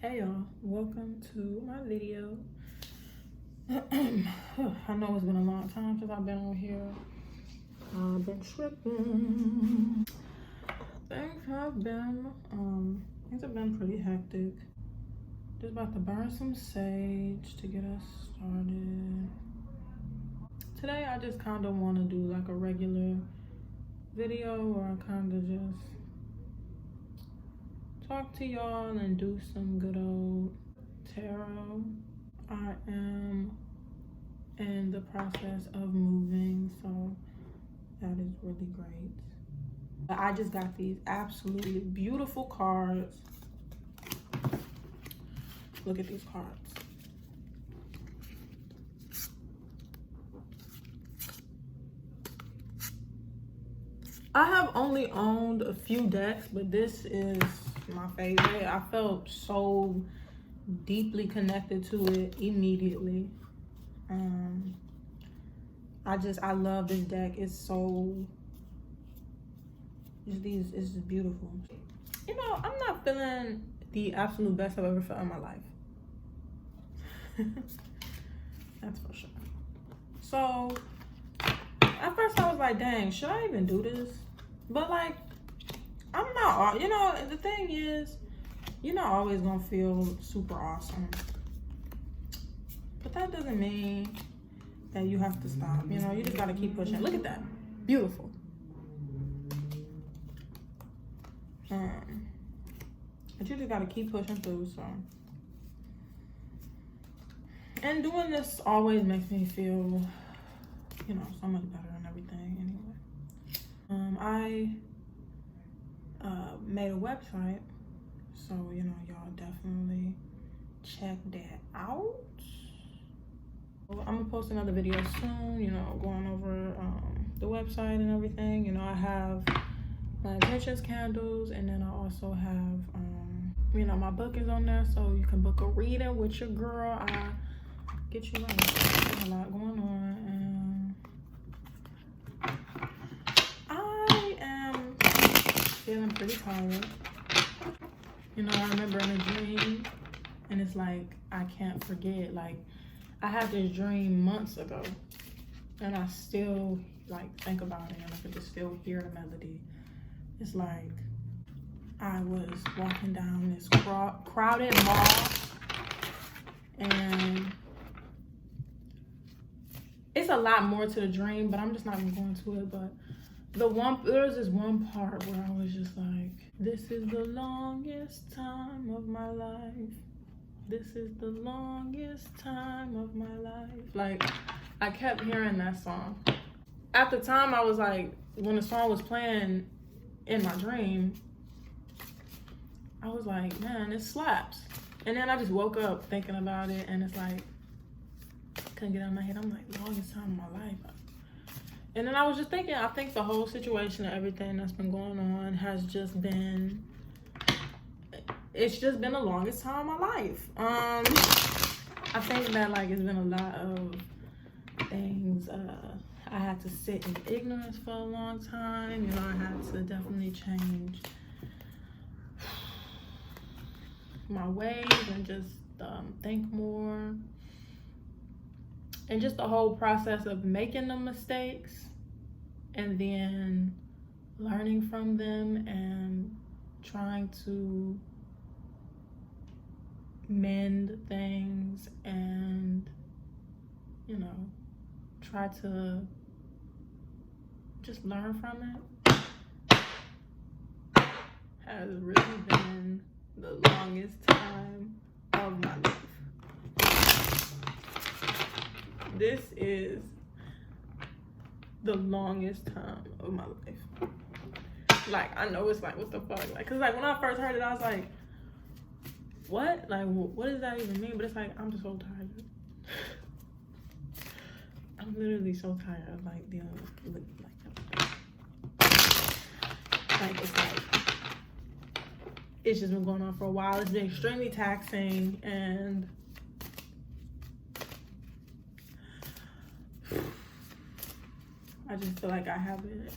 Hey y'all, welcome to my video. I know it's been a long time since I've been on here. I've been tripping. Things have been pretty hectic. Just about to burn some sage to get us started. Today I just kind of want to do like a regular video where I kind of just talk to y'all and do some good old tarot. I am in the process of moving, so that is really great. I just got these absolutely beautiful cards. Look at these cards. I have only owned a few decks, but this is my favorite. I felt so deeply connected to it immediately. I love this deck. It's so, it's just beautiful. You know, I'm not feeling the absolute best I've ever felt in my life. That's for sure. So at first I was like, dang, should I even do this? But like, I'm not, you know, the thing is, you're not always gonna feel super awesome. But that doesn't mean that you have to stop. You know, you just gotta keep pushing. Look at that. Beautiful. But you just gotta keep pushing through, so. And doing this always makes me feel, you know, so much better and everything anyway. I made a website, so, you know, y'all definitely check that out. I'm gonna post another video soon, you know, going over the website and everything. You know, I have my intentions candles, and then I also have, you know, my book is on there, so you can book a reading with your girl. I get you right. There's a lot going on, and I am feeling pretty tired. You know, I remember in a dream, and it's like, I can't forget, like, I had this dream months ago, and I still like think about it, and I can just still hear the melody. It's like I was walking down this crowded mall, and it's a lot more to the dream, but I'm just not gonna go into it. But there was this one part where I was just like, this is the longest time of my life. This is the longest time of my life. Like, I kept hearing that song. At the time, I was like, when the song was playing in my dream, I was like, man, it slaps. And then I just woke up thinking about it, and it's like, couldn't get out of my head. I'm like, longest time of my life. And then I was just thinking, I think the whole situation and everything that's been going on has just been, it's just been the longest time of my life. I think that like it's been a lot of things. I had to sit in ignorance for a long time. You know, I had to definitely change my ways and just think more. And just the whole process of making the mistakes and then learning from them and trying to mend things and, you know, try to just learn from it has really been the longest time of my life. This is the longest time of my life. Like, I know it's like, what the fuck? Like, cause like when I first heard it, I was like, what? Like, what does that even mean? But it's like, I'm just so tired. I'm literally so tired of like dealing with like it's like, it's just been going on for a while. It's been extremely taxing, and I just feel like I haven't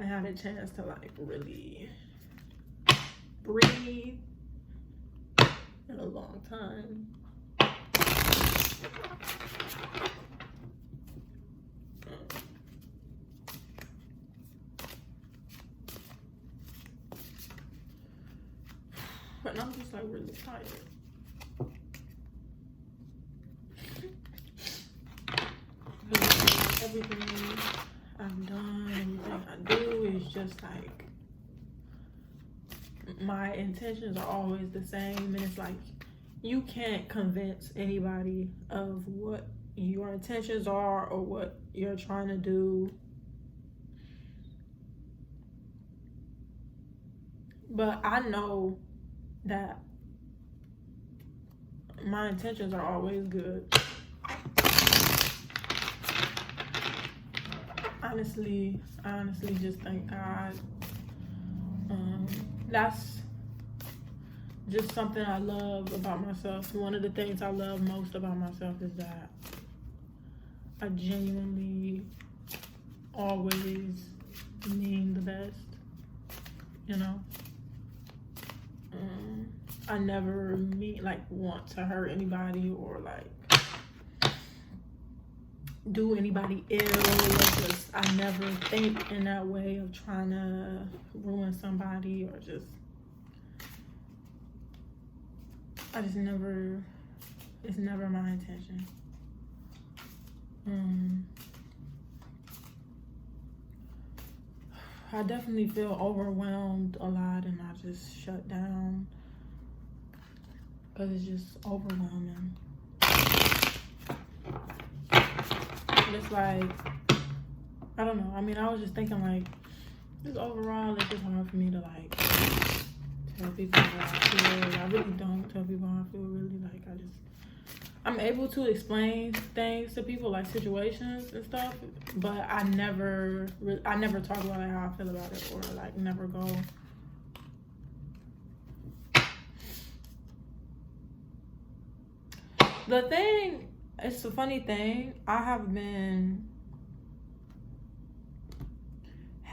had a chance to like really breathe long time. But I'm just like really tired. Everything I've done, everything I do is just like my intentions are always the same, and it's like you can't convince anybody of what your intentions are or what you're trying to do. But I know that my intentions are always good. I honestly just thank God. That's just something I love about myself. One of the things I love most about myself is that I genuinely always mean the best, you know? I never want to hurt anybody or like do anybody ill. I never think in that way of trying to ruin somebody or just, it's never my intention. I definitely feel overwhelmed a lot, and I just shut down because it's just overwhelming. It's like, I don't know. I mean, I was just thinking like, just overall, it's just hard for me to like tell people how I feel. I really don't tell people how I feel, really. Like, I'm able to explain things to people, like situations and stuff, but I never talk about like how I feel about it, or like never go. The thing, it's a funny thing. I have been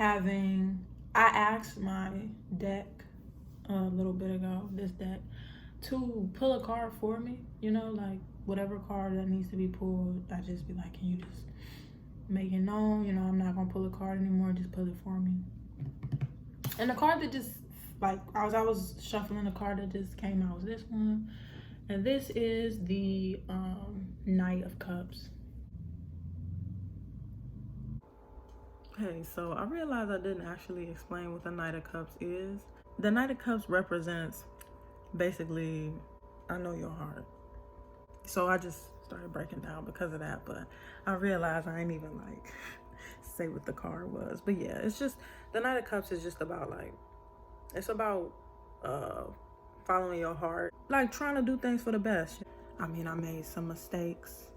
I asked my deck a little bit ago, this deck, to pull a card for me, you know, like whatever card that needs to be pulled, I just be like, can you just make it known, you know, I'm not gonna pull a card anymore, just pull it for me. And the card that just, like, I was shuffling the card that just came out was this one, and this is the Knight of Cups. Hey, so I realized I didn't actually explain what the Knight of Cups is. The Knight of Cups represents basically, I know your heart. So I just started breaking down because of that, but I realized I ain't even like say what the card was. But yeah, it's just, the Knight of Cups is just about like, it's about following your heart, like trying to do things for the best. I mean, I made some mistakes,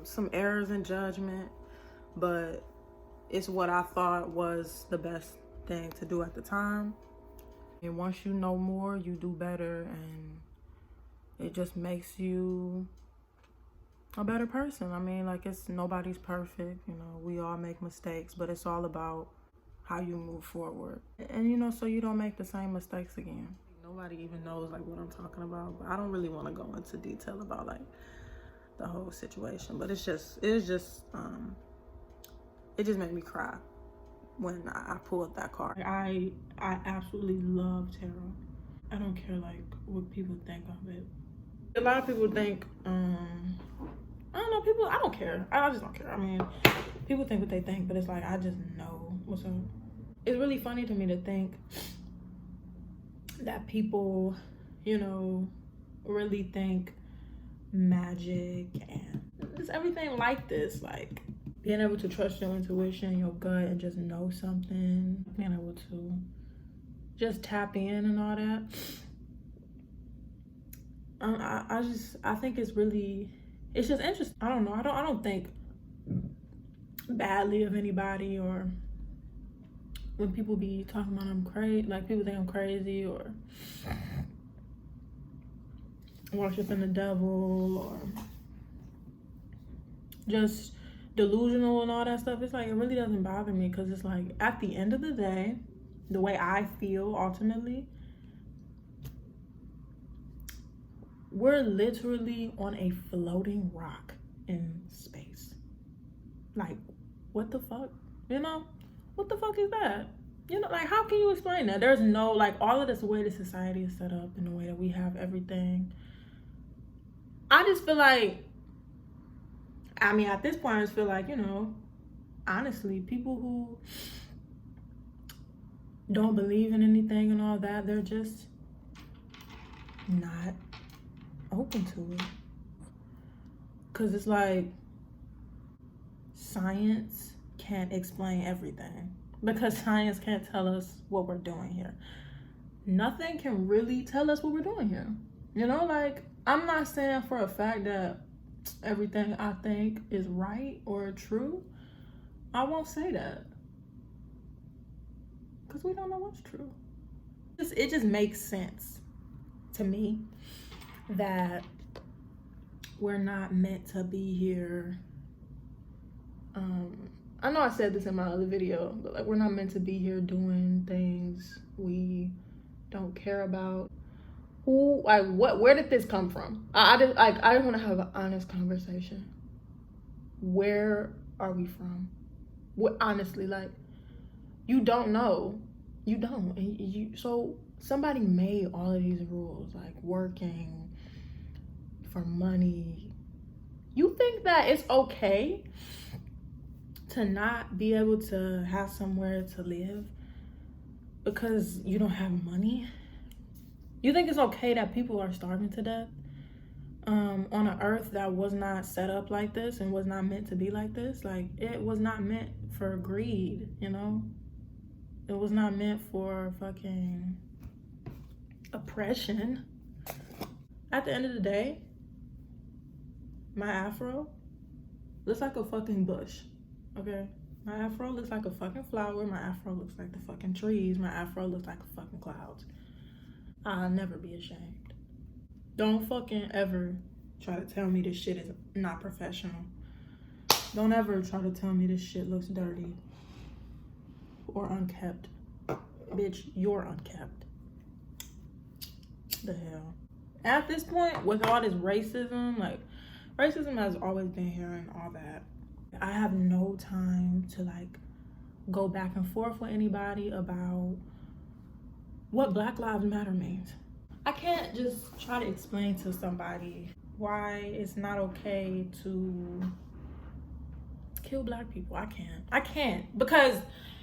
some errors in judgment, but it's what I thought was the best thing to do at the time. And once you know more, you do better, and it just makes you a better person. I mean, like, nobody's perfect, you know, we all make mistakes, but it's all about how you move forward. And, you know, so you don't make the same mistakes again. Nobody even knows, like, what I'm talking about, but I don't really want to go into detail about, like, the whole situation, but it just made me cry when I pulled that card. I absolutely love tarot. I don't care, like, what people think of it. A lot of people think, I don't know, I don't care. I just don't care. I mean, people think what they think, but it's like, I just know what's up. It's really funny to me to think that people, you know, really think magic and it's everything like this, like being able to trust your intuition, your gut, and just know something, being able to just tap in and all that. I think it's just interesting. I don't know. I don't think badly of anybody, or when people be talking about I'm crazy, like people think I'm crazy or worshiping the devil or just delusional and all that stuff. It's like, it really doesn't bother me, because it's like, at the end of the day, the way I feel ultimately, we're literally on a floating rock in space. Like, what the fuck? You know? What the fuck is that? You know, like, how can you explain that? There's no, like, all of this way the society is set up and the way that we have everything. I just feel like, I mean, at this point, I just feel like, you know, honestly, people who don't believe in anything and all that, they're just not open to it. Because it's like, science can't explain everything. Because science can't tell us what we're doing here. Nothing can really tell us what we're doing here. You know, like, I'm not saying for a fact that everything I think is right or true. I won't say that. Because we don't know what's true. It just makes sense to me that we're not meant to be here. I know I said this in my other video, but like, we're not meant to be here doing things we don't care about. Who, like, what, where did this come from? I just want to have an honest conversation. Where are we from? What, honestly, like, you don't know. You don't. And so somebody made all of these rules, like working for money. You think that it's okay to not be able to have somewhere to live because you don't have money? You think it's okay that people are starving to death on an earth that was not set up like this and was not meant to be like this? Like, it was not meant for greed, you know? It was not meant for fucking oppression. At the end of the day, my afro looks like a fucking bush, okay? My afro looks like a fucking flower. My afro looks like the fucking trees. My afro looks like a fucking clouds. I'll never be ashamed. Don't fucking ever try to tell me this shit is not professional. Don't ever try to tell me this shit looks dirty or unkept. Bitch, you're unkept. The hell. At this point, with all this racism, like, racism has always been here and all that. I have no time to, like, go back and forth with anybody about what Black Lives Matter means. I can't just try to explain to somebody why it's not okay to kill Black people. I can't because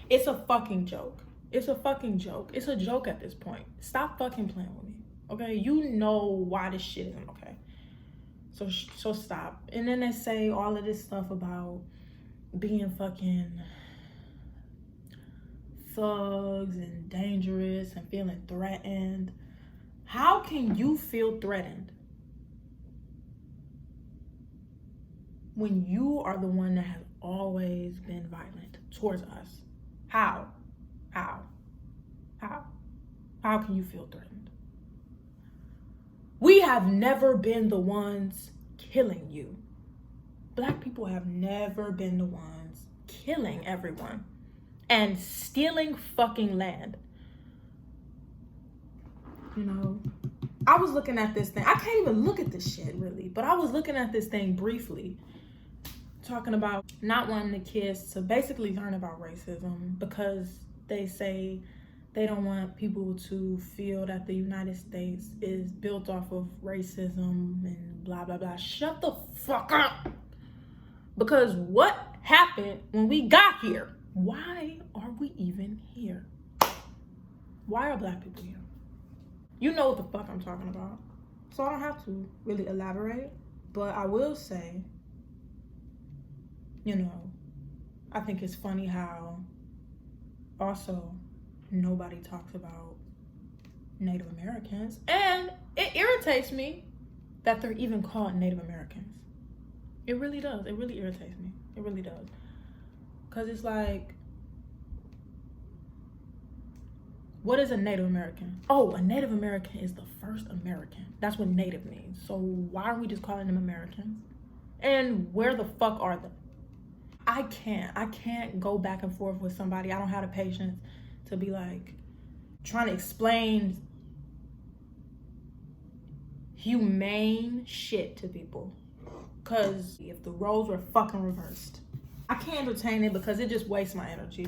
it's a fucking joke. It's a fucking joke. It's a joke at this point. Stop fucking playing with me, okay? You know why this shit isn't okay. So stop. And then they say all of this stuff about being fucking thugs and dangerous and feeling threatened. How can you feel threatened when you are the one that has always been violent towards us? How can you feel threatened? We have never been the ones killing you. Black people have never been the ones killing everyone and stealing fucking land. You know, I was looking at this thing. I can't even look at this shit really, but I was looking at this thing briefly, talking about not wanting the kids to basically learn about racism because they say they don't want people to feel that the United States is built off of racism and blah, blah, blah. Shut the fuck up. Because what happened when we got here? Why are we even here? Why are Black people here? You know what the fuck I'm talking about. So I don't have to really elaborate, but I will say, you know, I think it's funny how also nobody talks about Native Americans. And it irritates me that they're even called Native Americans. It really does. It really irritates me. It really does. Because it's like, what is a Native American? Oh, a Native American is the first American. That's what Native means. So why are we just calling them Americans? And where the fuck are they? I can't go back and forth with somebody. I don't have the patience to be like trying to explain humane shit to people. Cause if the roles were fucking reversed, I can't entertain it because it just wastes my energy.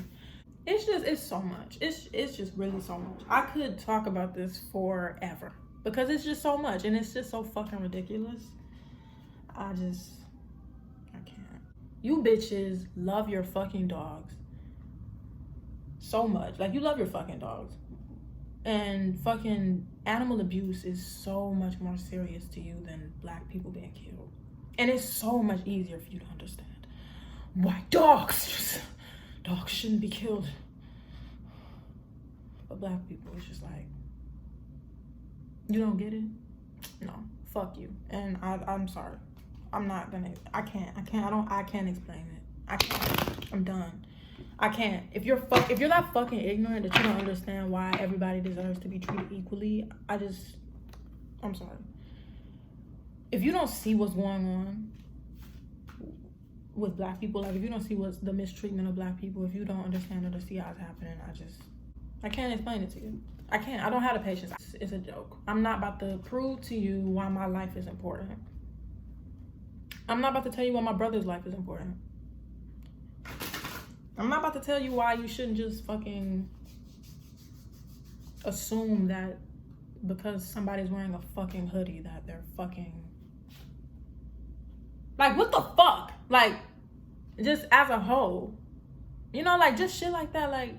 It's so much. It's just really so much. I could talk about this forever because it's just so much and it's just so fucking ridiculous. I can't. You bitches love your fucking dogs so much. Like, you love your fucking dogs. And fucking animal abuse is so much more serious to you than black people being killed. And it's so much easier for you to understand why dogs shouldn't be killed. But black people, it's just like, you don't get it? No, fuck you. And I'm sorry. I can't explain it. I can't. I'm done. I can't. If you're that fucking ignorant that you don't understand why everybody deserves to be treated equally, I'm sorry. If you don't see what's going on with black people, like if you don't see what's the mistreatment of black people, if you don't understand or see how it's happening, I can't explain it to you. I can't. I don't have the patience. It's a joke. I'm not about to prove to you why my life is important. I'm not about to tell you why my brother's life is important. I'm not about to tell you why you shouldn't just fucking assume that because somebody's wearing a fucking hoodie that they're fucking... Like, what the fuck? Like, just as a whole. You know, like, just shit like that. Like,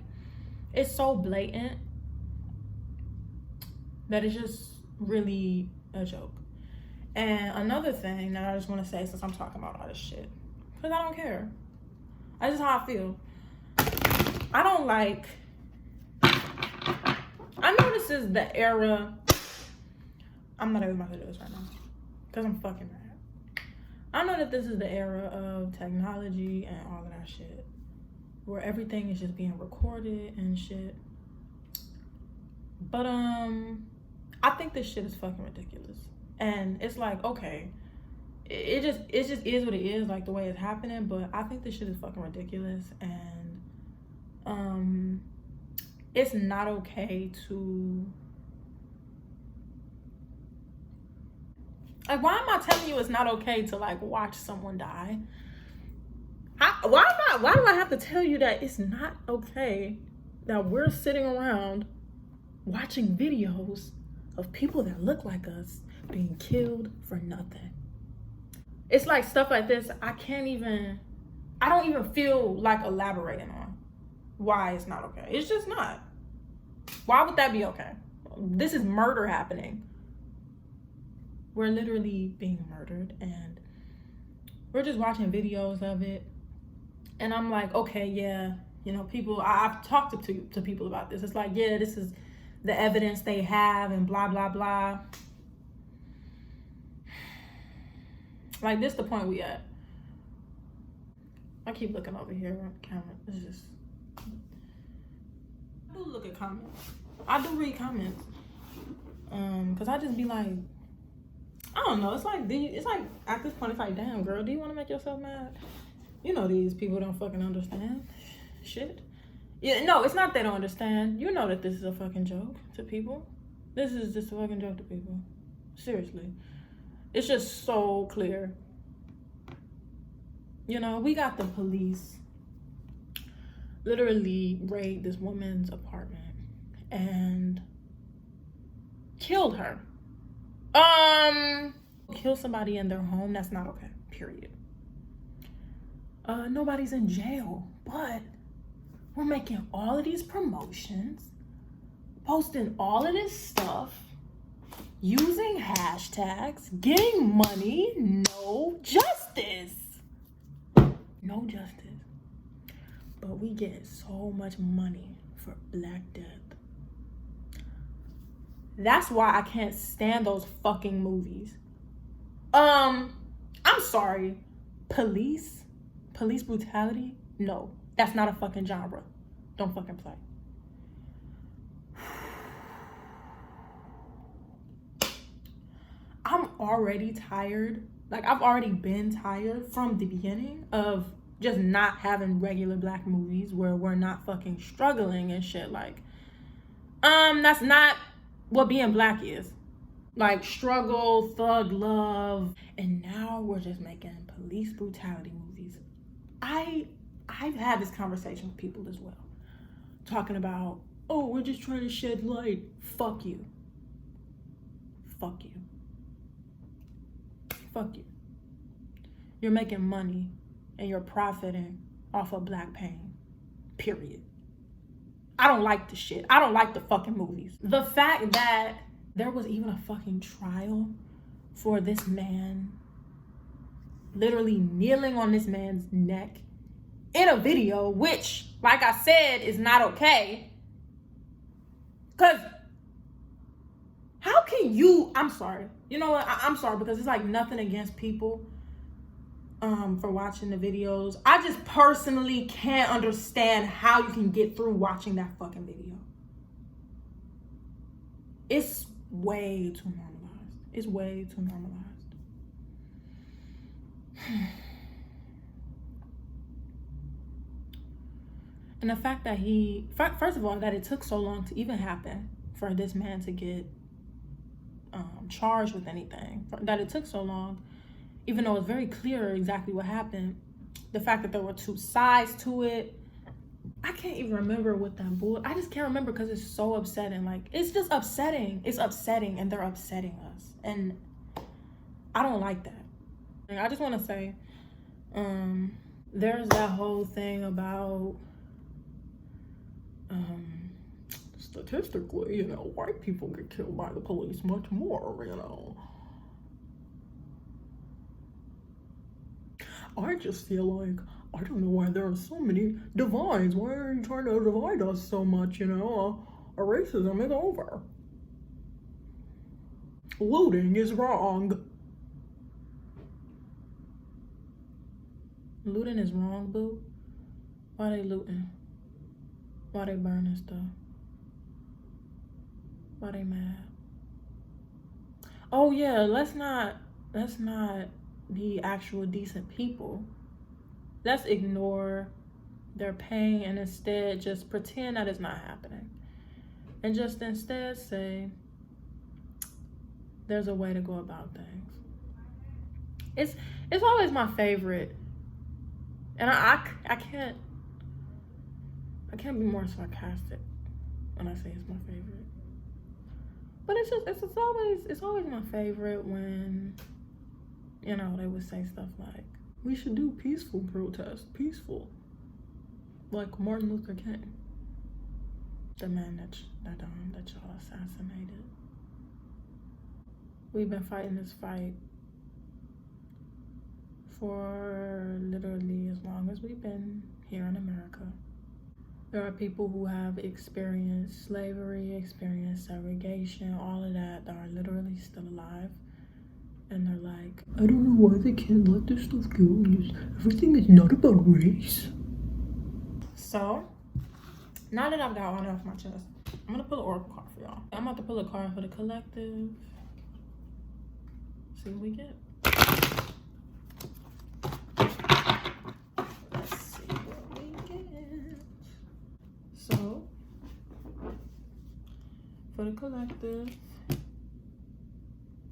it's so blatant that it's just really a joke. And another thing that I just want to say, since I'm talking about all this shit, because I don't care. That's just how I feel. I don't like... I know this is the era... I'm not even about to do this right now. Because I'm fucking mad. I know that this is the era of technology and all of that shit. Where everything is just being recorded and shit. But, I think this shit is fucking ridiculous. And it's like, okay, it just is what it is, like the way it's happening. But I think this shit is fucking ridiculous, and it's not okay to, like, why am I telling you it's not okay to like watch someone die? Why do I have to tell you that it's not okay that we're sitting around watching videos of people that look like us being killed for nothing? It's like stuff like this, I don't even feel like elaborating on why it's not okay. It's just not. Why would that be okay? This is murder happening. We're literally being murdered and we're just watching videos of it. And I'm like, okay, yeah, you know, people, I've talked to people about this. It's like, yeah, this is the evidence they have and blah, blah, blah. Like, this the point we at. I keep looking over here on the camera. It's just... I do look at comments. I do read comments. Because I just be like... I don't know. It's like at this point, it's like, damn, girl, do you want to make yourself mad? You know these people don't fucking understand shit. Yeah, no, it's not they don't understand. You know that this is a fucking joke to people. This is just a fucking joke to people. Seriously. It's just so clear. You know, we got the police literally raid this woman's apartment and killed her. Kill somebody in their home, that's not okay, period. Nobody's in jail, but we're making all of these promotions, posting all of this stuff, using hashtags, getting money, no justice. No justice. But we get so much money for Black Death. That's why I can't stand those fucking movies. I'm sorry. Police brutality? No, that's not a fucking genre. Don't fucking play. I'm already tired. Like, I've already been tired from the beginning of just not having regular Black movies where we're not fucking struggling and shit. Like, that's not what being Black is. like struggle, thug love, and now we're just making police brutality movies. I've had this conversation with people as well, talking about, oh, we're just trying to shed light. Fuck you. Fuck you. Fuck you. You're making money and you're profiting off of black pain. Period. I don't like the shit. I don't like the fucking movies. The fact that there was even a fucking trial for this man literally kneeling on this man's neck in a video, which, like I said, is not okay. Because how can you, I'm sorry. You know what? I'm sorry, because it's like nothing against people for watching the videos. I just personally can't understand how you can get through watching that fucking video. It's way too normalized. It's way too normalized. And the fact that first of all, that it took so long to even happen for this man to get charged with anything, that it took so long, even though it's very clear exactly what happened. The fact that there were two sides to it, I can't even remember what that bull. I just can't remember because it's so upsetting. Like, it's just upsetting. It's upsetting, and they're upsetting us, and I don't like that. Like, I just want to say, there's that whole thing about statistically, white people get killed by the police much more, I just feel like, I don't know why there are so many divides. Why are you trying to divide us so much, racism is over. Looting is wrong. Looting is wrong, boo? Why they looting? Why they burning stuff? Why they mad? Oh yeah, let's not be actual decent people. Let's ignore their pain and instead just pretend that it's not happening. And just instead say, there's a way to go about things. It's always my favorite. And I can't be more sarcastic when I say it's my favorite. But it's always my favorite when, they would say stuff like, we should do peaceful protest, peaceful. Like Martin Luther King, the man that y'all assassinated. We've been fighting this fight for literally as long as we've been here in America. There are people who have experienced slavery, experienced segregation, all of that are literally still alive. And they're like, I don't know why they can't let this stuff go. Everything is not about race. So, now that I've got all that off my chest, I'm going to pull an oracle card for y'all. I'm about to pull a card for the collective. See what we get. Let's see what we get. So, for the collective,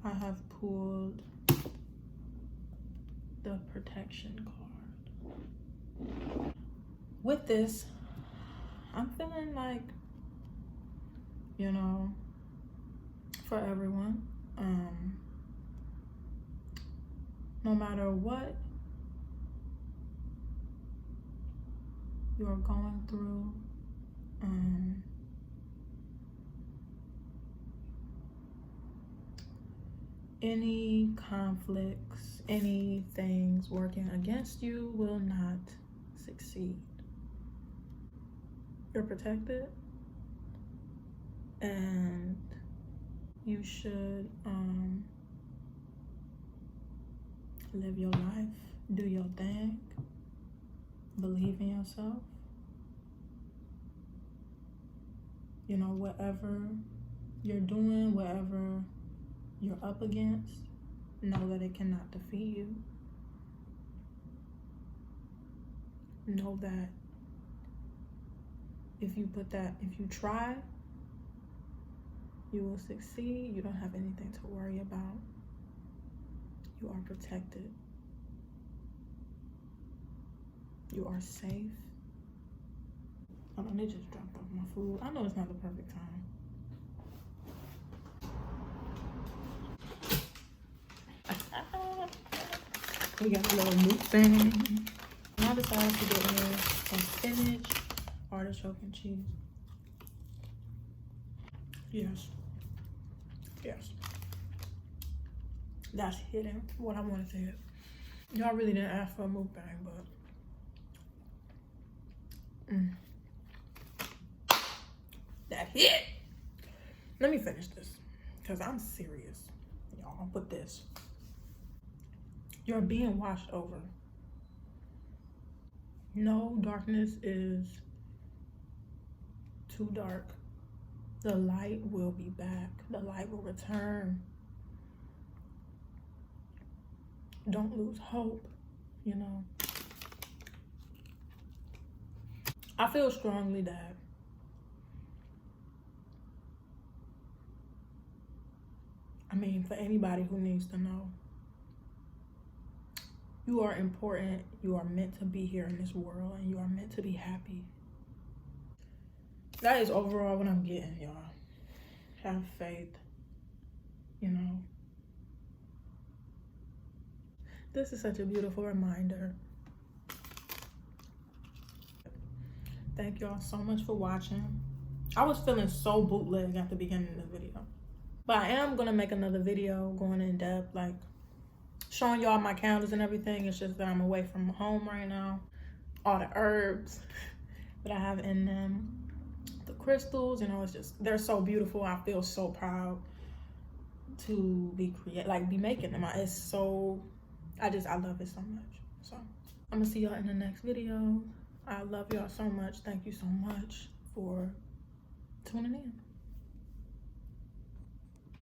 I have pulled the protection card. With this, I'm feeling like, for everyone, no matter what you're going through, any conflicts, any things working against you will not succeed. You're protected, and you should live your life, do your thing, believe in yourself. Whatever you're doing, whatever you're up against, know that it cannot defeat you. Know that if you try, You will succeed. You don't have anything to worry about. You are protected. You are safe. Hold on, they just dropped off my food. I know it's not the perfect time. We got a little mukbang. I decided to get me some spinach, artichoke, and cheese. Yes. Yes. That's hitting what I wanted to hit. Y'all really didn't ask for a mukbang, but that hit. Let me finish this because I'm serious. Y'all, put this. You're being washed over. No darkness is too dark. The light will be back. The light will return. Don't lose hope, you know. I feel strongly that for anybody who needs to know, you are important. You are meant to be here in this world, and you are meant to be happy. That is overall what I'm getting, y'all. Have faith, you know. This is such a beautiful reminder. Thank y'all so much for watching. I was feeling so bootleg at the beginning of the video, but I am gonna make another video going in depth, like showing y'all my candles and everything. It's just that I'm away from home right now. All the herbs that I have in them, the crystals, you know, it's just, they're so beautiful. I feel so proud to be making them. It's so, I love it so much. So I'm gonna see y'all in the next video. I love y'all so much. Thank you so much for tuning in.